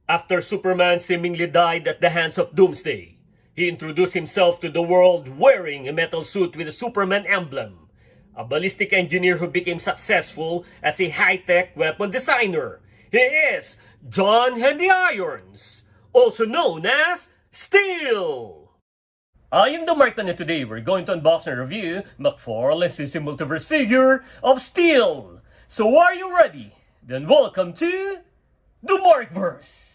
After Superman seemingly died at the hands of Doomsday, he introduced himself to the world wearing a metal suit with a Superman emblem, a ballistic engineer who became successful as a high-tech weapon designer. He is John Henry Irons, also known as Steel. I am the Markman, and today we're going to unbox and review McFarlane's Multiverse figure of Steel. So are you ready? Then welcome to the Markverse.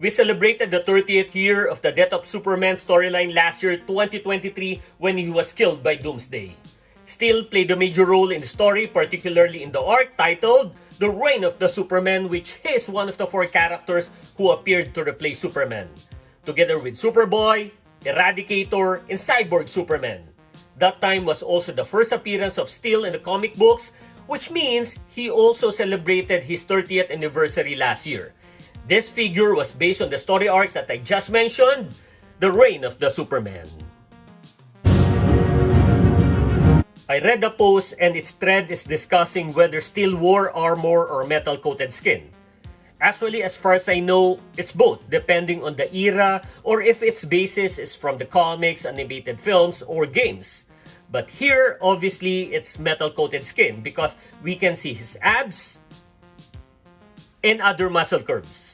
We celebrated the 30th year of the death of Superman storyline last year, 2023, when he was killed by Doomsday. Steel played a major role in the story, particularly in the arc titled The Reign of the Supermen, which is one of the 4 characters who appeared to replace Superman, together with Superboy, Eradicator, and Cyborg Superman. That time was also the first appearance of Steel in the comic books, which means he also celebrated his 30th anniversary last year. This figure was based on the story arc that I just mentioned, The Reign of the Superman. I read the post and its thread is discussing whether Steel wore armor or metal-coated skin. Actually, as far as I know, it's both, depending on the era or if its basis is from the comics, animated films, or games. But here, obviously, it's metal-coated skin because we can see his abs and other muscle curves.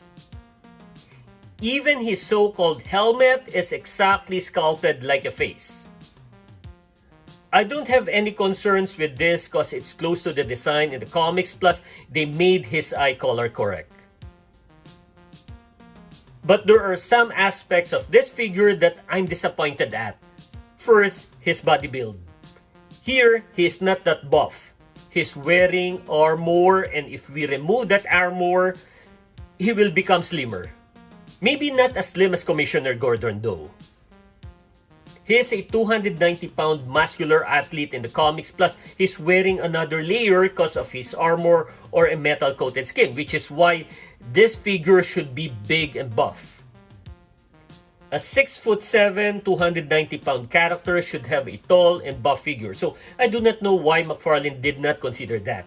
Even his so-called helmet is exactly sculpted like a face. I don't have any concerns with this because it's close to the design in the comics, plus they made his eye color correct. But there are some aspects of this figure that I'm disappointed at. First, his body build. Here, he's not that buff. He's wearing armor, and if we remove that armor, he will become slimmer. Maybe not as slim as Commissioner Gordon though. He is a 290-pound muscular athlete in the comics, plus he's wearing another layer because of his armor or a metal-coated skin, which is why this figure should be big and buff. A 6'7", 290-pound character should have a tall and buff figure, so I do not know why McFarlane did not consider that.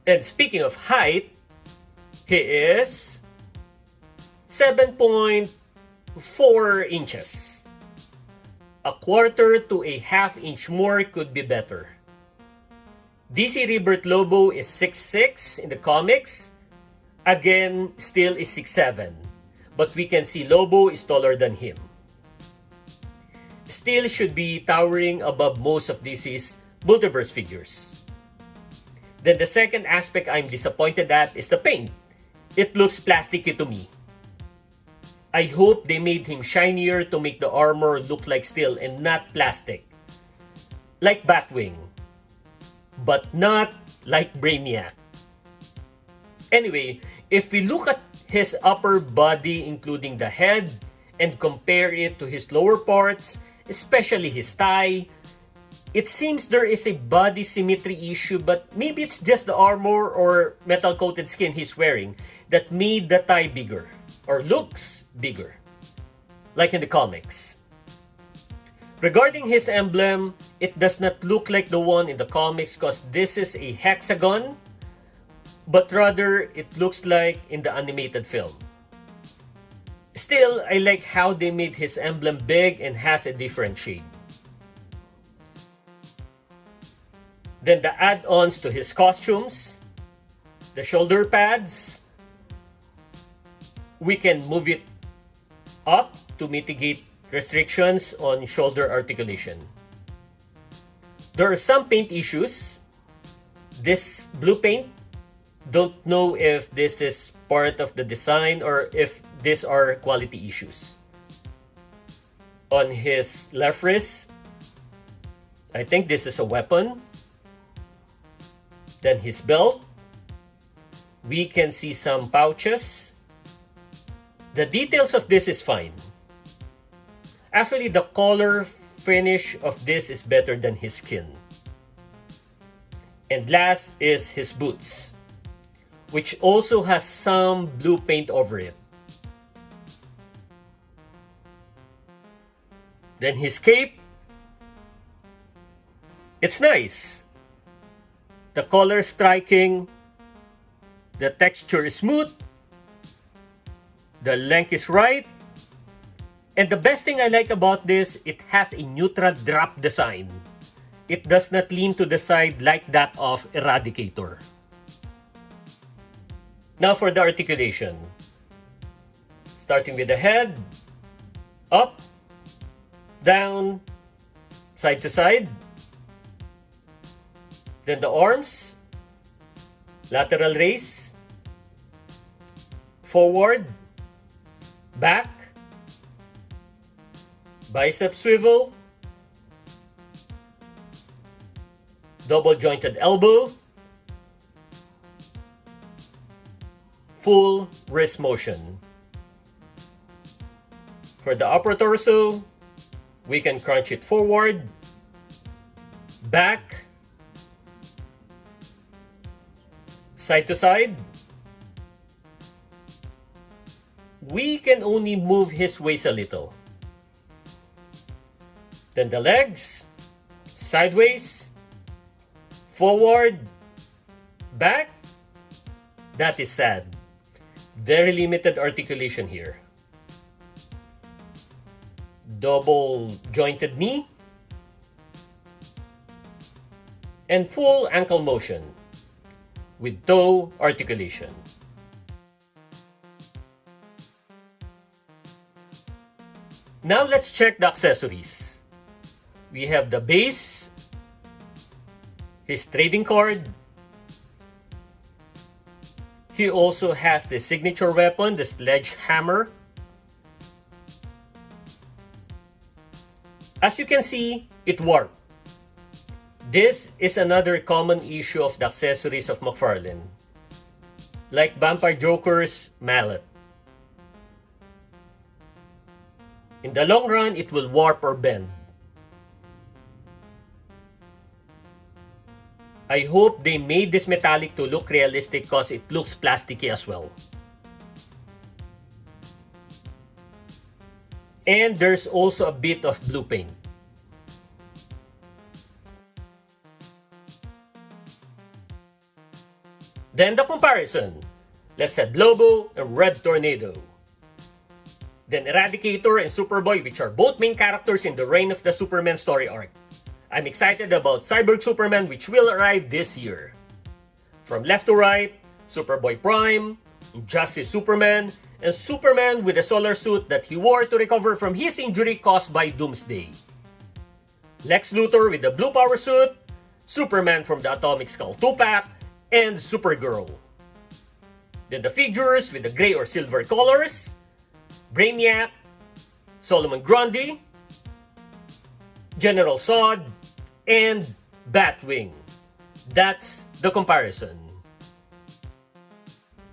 And speaking of height, he is 7.4 inches. A quarter to a half inch more could be better. DC Rebirth Lobo is 6'6" in the comics. Again, Steel is 6'7", but we can see Lobo is taller than him. Steel should be towering above most of DC's Multiverse figures. Then the second aspect I'm disappointed at is the paint. It looks plasticky to me. I hope they made him shinier to make the armor look like steel and not plastic. Like Batwing. But not like Brainiac. Anyway, if we look at his upper body including the head and compare it to his lower parts, especially his thigh, it seems there is a body symmetry issue, but maybe it's just the armor or metal-coated skin he's wearing that made the thigh bigger, or looks bigger, like in the comics. Regarding his emblem, it does not look like the one in the comics because this is a hexagon, but rather it looks like in the animated film. Still, I like how they made his emblem big and has a different shade. Then the add-ons to his costumes, the shoulder pads, we can move it up to mitigate restrictions on shoulder articulation. There are some paint issues. This blue paint, don't know if this is part of the design or if these are quality issues. On his left wrist, I think this is a weapon. Then his belt. We can see some pouches. The details of this is fine. Actually, the color finish of this is better than his skin. And last is his boots, which also has some blue paint over it. Then his cape. It's nice. The color is striking. The texture is smooth. The length is right. And the best thing I like about this, it has a neutral drop design. It does not lean to the side like that of Eradicator. Now for the articulation. Starting with the head, up, down, side to side. Then the arms, lateral raise, forward, back, bicep swivel, double jointed elbow, full wrist motion. For the upper torso, we can crunch it forward, back, side to side. We can only move his waist a little. Then the legs, sideways, forward, back. That is sad. Very limited articulation here. Double jointed knee. And full ankle motion with toe articulation. Now let's check the accessories. We have the base, his trading card. He also has the signature weapon, the sledgehammer. As you can see, it warped. This is another common issue of the accessories of McFarlane, like Vampire Joker's mallet. In the long run, it will warp or bend. I hope they made this metallic to look realistic because it looks plasticky as well. And there's also a bit of blue paint. Then the comparison. Let's have Lobo and Red Tornado. Then Eradicator and Superboy, which are both main characters in the Reign of the Supermen story arc. I'm excited about Cyborg Superman, which will arrive this year. From left to right, Superboy Prime, Injustice Superman, and Superman with a solar suit that he wore to recover from his injury caused by Doomsday. Lex Luthor with the blue power suit, Superman from the Atomic Skull 2-pack, and Supergirl. Then the figures with the gray or silver colors, Brainiac, Solomon Grundy, General Zod, and Batwing. That's the comparison.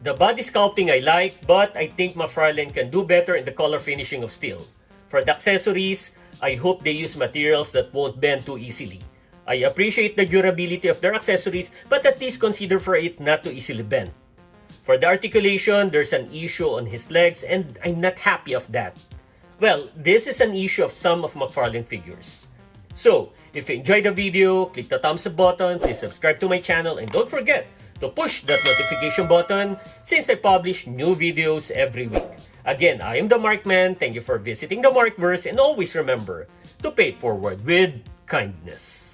The body sculpting I like, but I think McFarlane can do better in the color finishing of steel. For the accessories, I hope they use materials that won't bend too easily. I appreciate the durability of their accessories, but at least consider for it not to easily bend. For the articulation, there's an issue on his legs and I'm not happy of that. Well, this is an issue of some of McFarlane figures. So, if you enjoyed the video, click the thumbs up button, please subscribe to my channel, and don't forget to push that notification button since I publish new videos every week. Again, I am the Markman. Thank you for visiting the Markverse, and always remember to pay it forward with kindness.